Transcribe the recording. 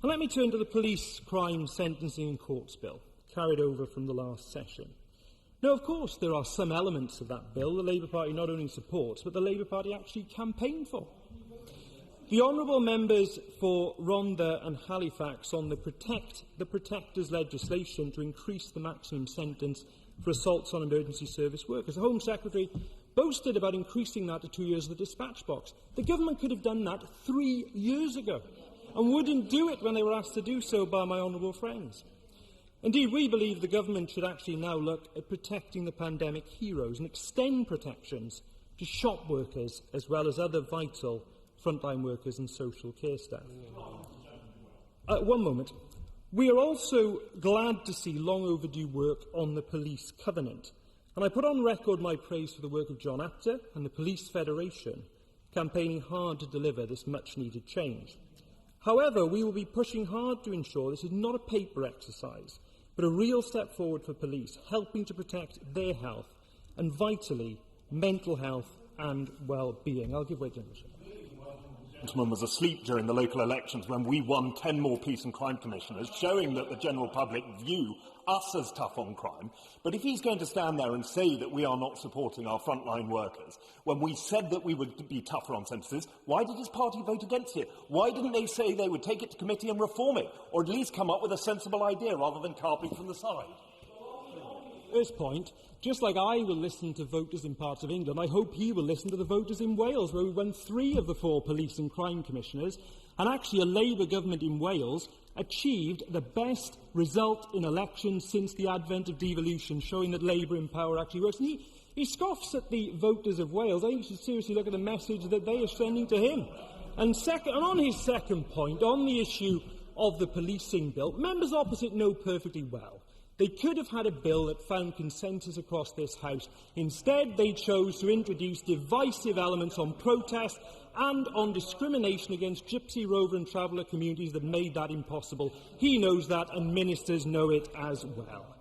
And let me turn to the Police Crime Sentencing and Courts Bill, carried over from the last session. Now, of course, there are some elements of that bill the Labour Party not only supports, but the Labour Party actually campaigned for. The honourable members for Rhondda and Halifax on the Protectors legislation to increase the maximum sentence for assaults on emergency service workers. The Home Secretary boasted about increasing that to 2 years of the dispatch box. The government could have done that 3 years ago and wouldn't do it when they were asked to do so by my honourable friends. Indeed, we believe the government should actually now look at protecting the pandemic heroes and extend protections to shop workers as well as other vital frontline workers and social care staff. One moment. We are also glad to see long overdue work on the Police Covenant, and I put on record my praise for the work of John Apter and the Police Federation, campaigning hard to deliver this much-needed change. However, we will be pushing hard to ensure this is not a paper exercise, but a real step forward for police, helping to protect their health and, vitally, mental health and well-being. I'll give way to Mr. Gentleman was asleep during the local elections when we won 10 more police and crime commissioners, showing that the general public view us as tough on crime. But if he's going to stand there and say that we are not supporting our frontline workers, when we said that we would be tougher on sentences, why did his party vote against it? Why didn't they say they would take it to committee and reform it, or at least come up with a sensible idea rather than carping from the side? First point, just like I will listen to voters in parts of England, I hope he will listen to the voters in Wales, where we won 3 of the 4 police and crime commissioners, and actually a Labour government in Wales achieved the best result in elections since the advent of devolution, showing that Labour in power actually works. And he scoffs at the voters of Wales. I think he should seriously look at the message that they are sending to him. And on his second point, on the issue of the policing bill, members opposite know perfectly well they could have had a bill that found consensus across this House. Instead, they chose to introduce divisive elements on protest and on discrimination against Gypsy, Rover and Traveller communities that made that impossible. He knows that, and ministers know it as well.